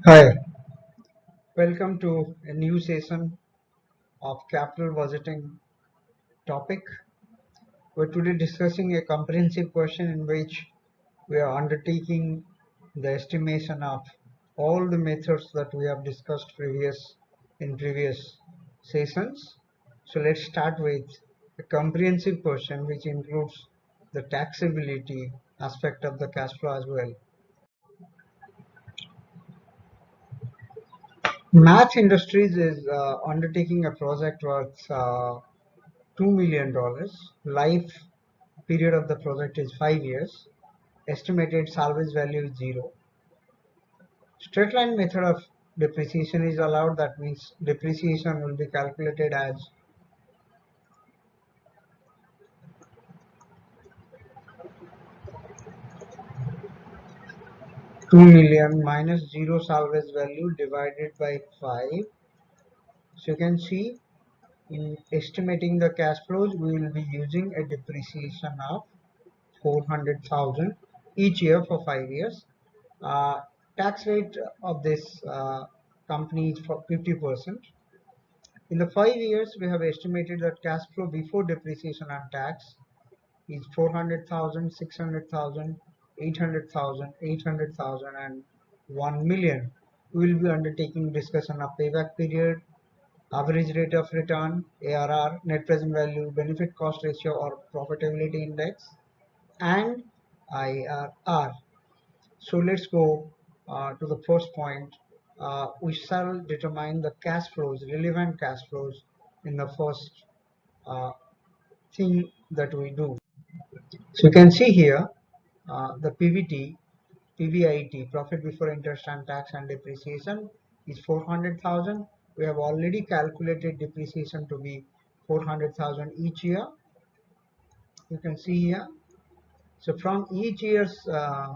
Hi, welcome to a new session of capital budgeting topic. We're today discussing a comprehensive question in which we are undertaking the estimation of all the methods that we have discussed in previous sessions. So let's start with a comprehensive question which includes the taxability aspect of the cash flow as well. Match Industries is undertaking a project worth $2 million. Life period of the project is 5 years. Estimated salvage value is zero. Straight line method of depreciation is allowed. That means depreciation will be calculated as 2 million minus zero salvage value divided by 5. So you can see in estimating the cash flows, we will be using a depreciation of 400,000 each year for 5 years. Uh, Tax rate of this company is for 50%. In the 5 years, we have estimated that cash flow before depreciation and tax is 400,000, 600,000, 800,000, 800,000, and 1 million. We will be undertaking discussion of payback period, average rate of return, ARR, net present value, benefit cost ratio or profitability index, and IRR. So let's go to the first point. We shall determine the cash flows, relevant cash flows in the first uh, thing that we do. So you can see here the PBIT, profit before interest and tax and depreciation, is 400,000. We have already calculated depreciation to be 400,000 each year. You can see here. So from each year's uh,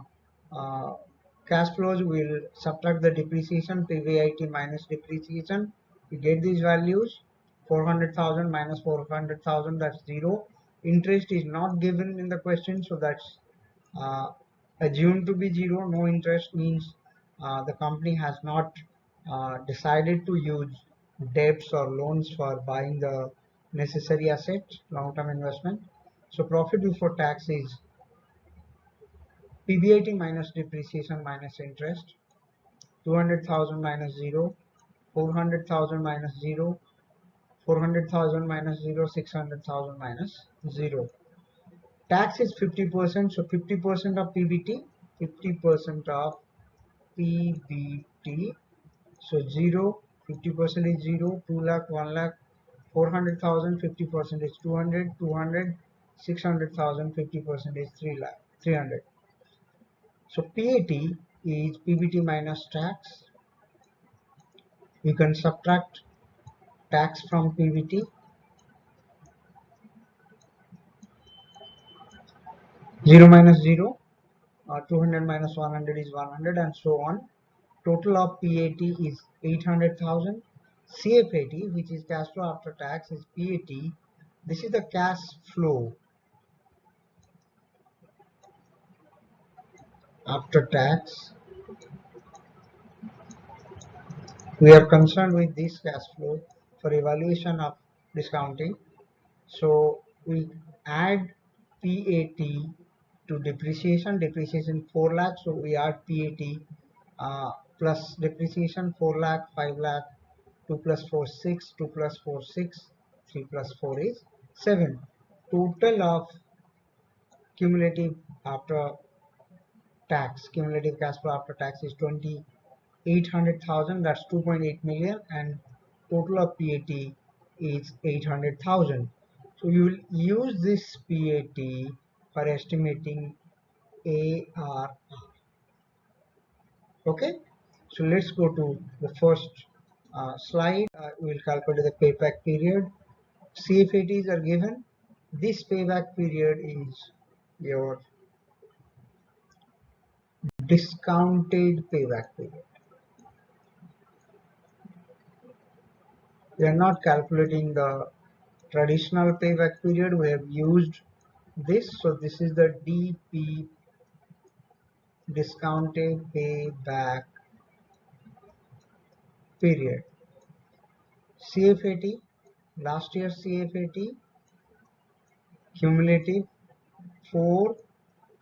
cash flows, we'll subtract the depreciation, PBIT minus depreciation. We get these values, 400,000 minus 400,000, that's zero. Interest is not given in the question, so that's uh, assumed to be zero. No interest means the company has not decided to use debts or loans for buying the necessary asset, long-term investment. So profit before tax is PBIT minus depreciation minus interest, 200,000 minus 0, 400,000 minus 0, 400,000 minus 0, 600,000 minus 0. Tax is 50%, so 50% of PBT, 50% of PBT, so 0, 50% is 0, 2 lakh, 1 lakh, 400,000, 50% is 200, 200, 600,000, 50% is 3 lakh, 300. So PAT is PBT minus tax. You can subtract tax from PBT. 0 minus 0, 200 minus 100 is 100, and so on. Total of PAT is 800,000. CFAT, which is cash flow after tax, is PAT. This is the cash flow after tax. We are concerned with this cash flow for evaluation of discounting. So we add PAT to depreciation. Depreciation 4 lakh, so we add PAT plus depreciation 4 lakh, 5 lakh, 2 plus 4 6, 2 plus 4 6, 3 plus 4 is 7. Total of cumulative after tax, cumulative cash flow after tax is 800,000, that's 2.8 million, and total of PAT is 800,000. So you will use this PAT for estimating ARR. Okay, so let's go to the first slide. We will calculate the payback period. CFATs are given. This payback period is your discounted payback period. We are not calculating the traditional payback period. We have used this, so this is the DP, discounted payback period. CFAT, last year's CFAT, cumulative 4,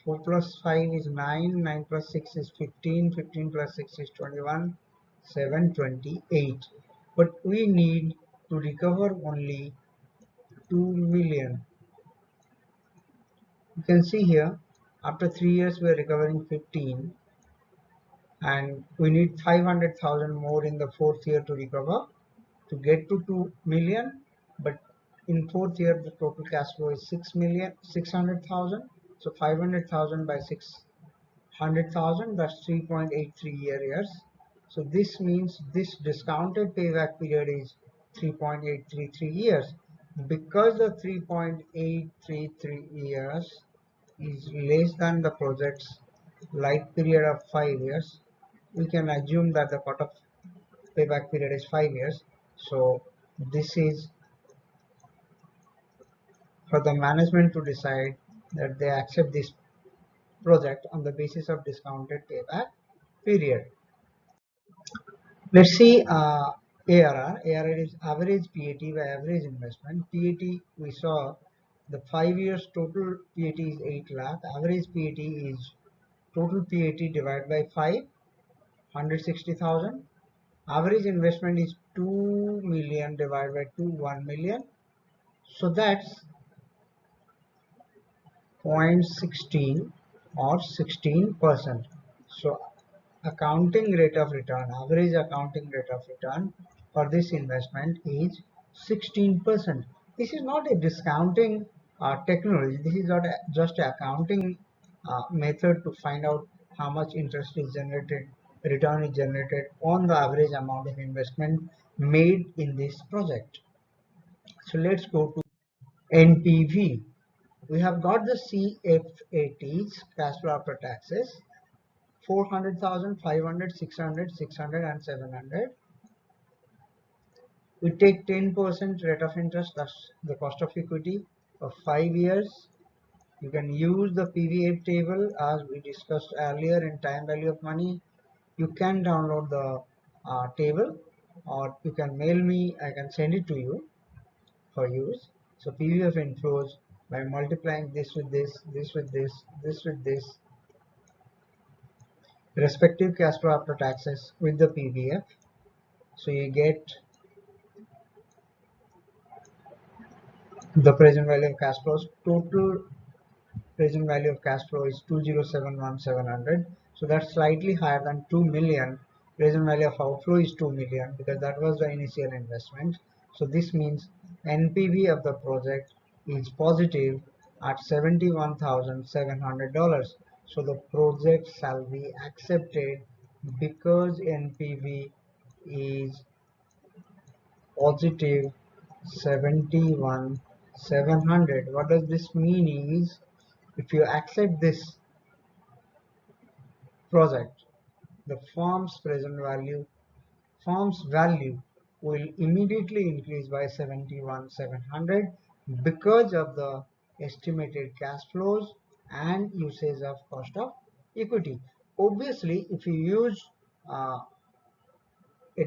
4 plus 5 is 9, 9 plus 6 is 15, 15 plus 6 is 21, 7, 28. But we need to recover only 2 million. You can see here, after 3 years we are recovering 15, and we need 500,000 more in the fourth year to recover to get to 2 million. But in fourth year the total cash flow is 600,000. So 500,000 by 600,000, that's 3.83 years. So this means this discounted payback period is 3.833 years. Because the 3.833 years is less than the project's life period of 5 years, we can assume that the cutoff payback period is 5 years. So this is for the management to decide that they accept this project on the basis of discounted payback period. Let's see ARR. ARR is average PAT by average investment. PAT, we saw the 5 years total PAT is 8 lakh. Average PAT is total PAT divided by 5, 160,000. Average investment is 2 million divided by 2, 1 million. So that's 0.16 or 16%. So accounting rate of return, average accounting rate of return for this investment is 16%. This is not a discounting technology. This is not just an accounting method to find out how much interest is generated, return is generated on the average amount of investment made in this project. So let's go to NPV. We have got the CFATs, cash flow after taxes, 400,000, 500, 600, 600 and 700. We take 10% rate of interest, that's the cost of equity for 5 years. You can use the PVF table as we discussed earlier in time value of money. You can download the table, or you can mail me, I can send it to you for use. So PVF inflows by multiplying this with this, this with this, this with this, respective cash flow after taxes with the PVF. So you get the present value of cash flows. Total present value of cash flow is 207,700. So that's slightly higher than 2 million. Present value of outflow is 2 million because that was the initial investment. So this means NPV of the project is positive at $71,700. So the project shall be accepted because NPV is positive 71,700. What does this mean is, if you accept this project, the firm's value will immediately increase by 71,700 because of the estimated cash flows and usage of cost of equity. Obviously, if you use a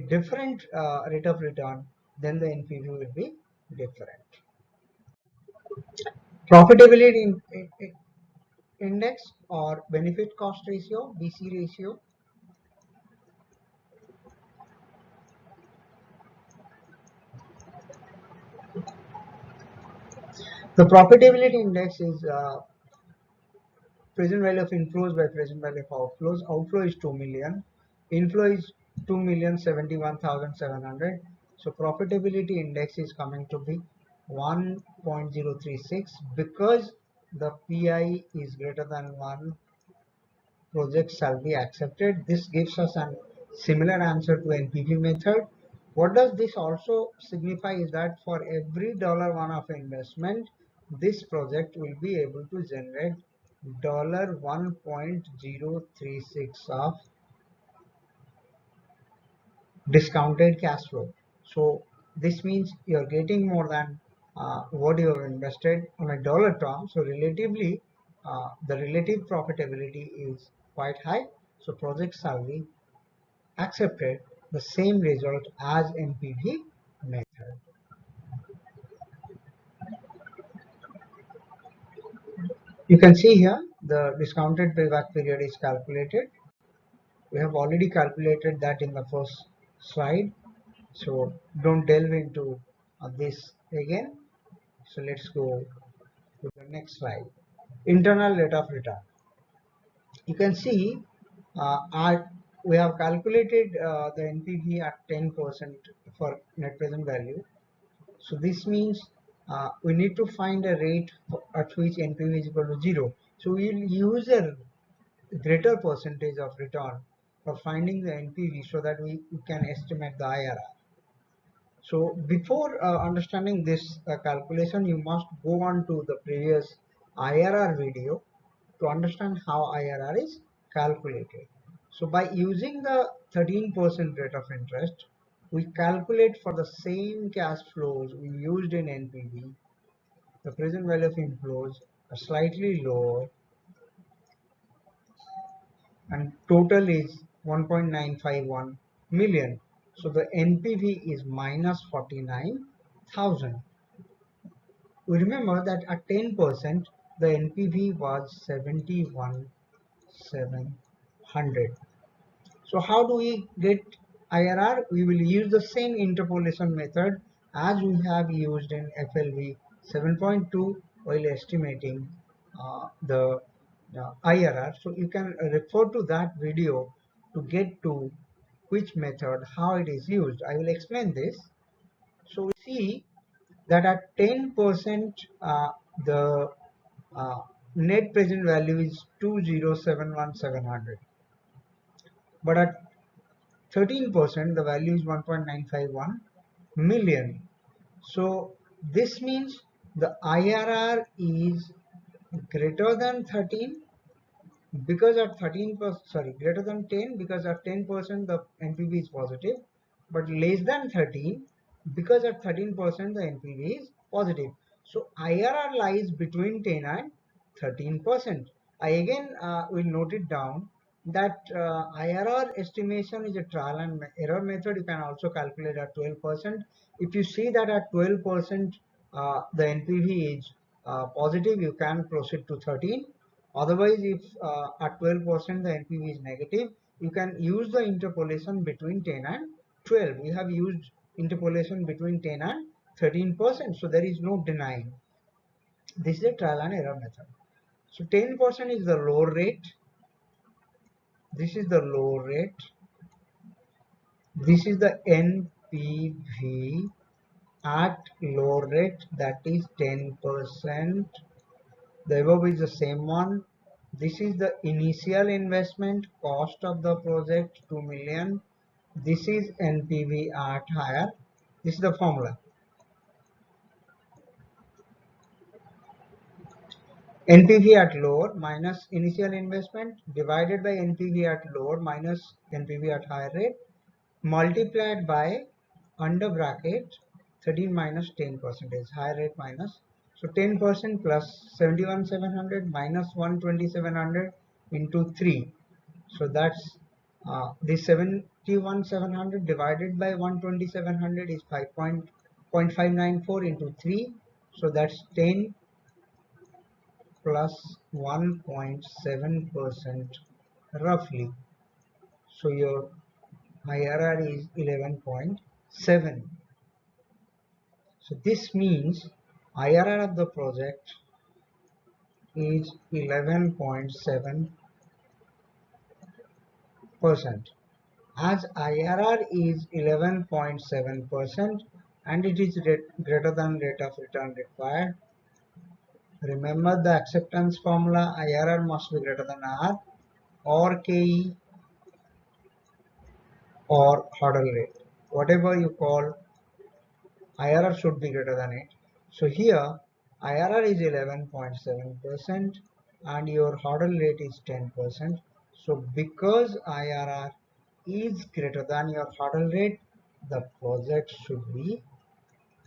different rate of return, then the NPV will be different. Profitability index or benefit cost ratio, BC ratio. The profitability index is present value of inflows by present value of outflows. Outflow is 2 million, inflow is 2,071,700. So profitability index is coming to be 1.036. Because the PI is greater than 1, project shall be accepted. This gives us a similar answer to NPV method. What does this also signify is that for every $1 of investment, this project will be able to generate $1.036 of discounted cash flow. So this means you're getting more than what you have invested on a dollar term. So relatively, the relative profitability is quite high. So projects shall be accepted the same result as NPV method. You can see here the discounted payback period is calculated. We have already calculated that in the first slide, so don't delve into this again. So let's go to the next slide. Internal rate of return. You can see we have calculated the NPV at 10% for net present value. So this means we need to find a rate at which NPV is equal to 0. So we will use a greater percentage of return for finding the NPV so that we can estimate the IRR. So before understanding this calculation, you must go on to the previous IRR video to understand how IRR is calculated. So by using the 13% rate of interest, we calculate for the same cash flows we used in NPV, the present value of inflows are slightly lower and total is 1.951 million. So the NPV is minus 49,000. We remember that at 10% the NPV was 71,700. So how do we get IRR? We will use the same interpolation method as we have used in FLV 7.2 while estimating the IRR. So you can refer to that video to get to which method, how it is used. I will explain this. So we see that at 10% the uh, net present value is 2071700, but at 13% the value is 1.951 million. So this means the IRR is greater than 13 because at 13%, sorry, greater than 10 because at 10% the NPV is positive, but less than 13 because at 13% the NPV is positive. So IRR lies between 10 and 13%. I again will note it down that IRR estimation is a trial and error method. You can also calculate at 12%. If you see that at 12% the NPV is positive, you can proceed to 13. Otherwise, if at 12% the NPV is negative, you can use the interpolation between 10 and 12. We have used interpolation between 10 and 13%, so there is no denying. This is a trial and error method. So 10% is the lower rate. This is the lower rate. This is the NPV at lower rate, that is 10%. The above is the same one. This is the initial investment cost of the project, 2 million. This is NPV at higher. This is the formula. NPV at lower minus initial investment divided by NPV at lower minus NPV at higher rate multiplied by under bracket 13 minus 10%, higher rate minus. So 10% plus 71,700 minus 12700 into 3. So that's this 71,700 divided by 12700 is 5.594 into 3. So that's 10 plus 1.7% roughly. So your IRR is 11.7. So this means IRR of the project is 11.7%. As IRR is 11.7% and it is greater than rate of return required, remember the acceptance formula: IRR must be greater than R or KE or hurdle rate. Whatever you call, IRR should be greater than it. So here IRR is 11.7% and your hurdle rate is 10%. So because IRR is greater than your hurdle rate, the project should be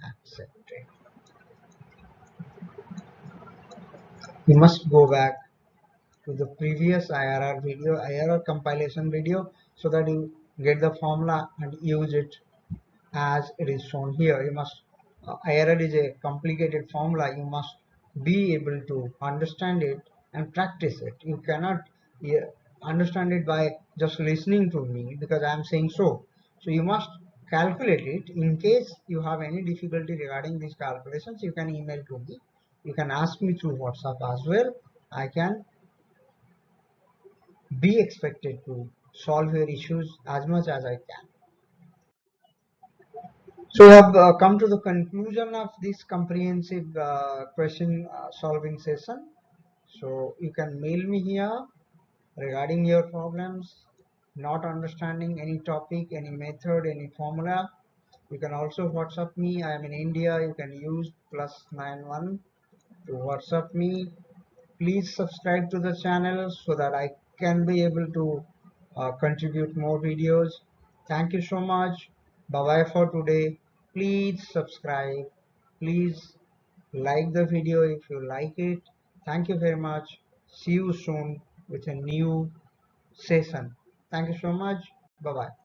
accepted. You must go back to the previous IRR video, IRR compilation video, so that you get the formula and use it as it is shown here. You must, IRL is a complicated formula. You must be able to understand it and practice it. You cannot understand it by just listening to me because I am saying so. So you must calculate it. In case you have any difficulty regarding these calculations, you can email to me. You can ask me through WhatsApp as well. I can be expected to solve your issues as much as I can. So we have come to the conclusion of this comprehensive question solving session. So you can mail me here regarding your problems, not understanding any topic, any method, any formula. You can also WhatsApp me. I am in India. You can use +91 to WhatsApp me. Please subscribe to the channel so that I can be able to contribute more videos. Thank you so much. Bye bye for today. Please subscribe. Please like the video if you like it. Thank you very much. See you soon with a new session. Thank you so much. Bye bye.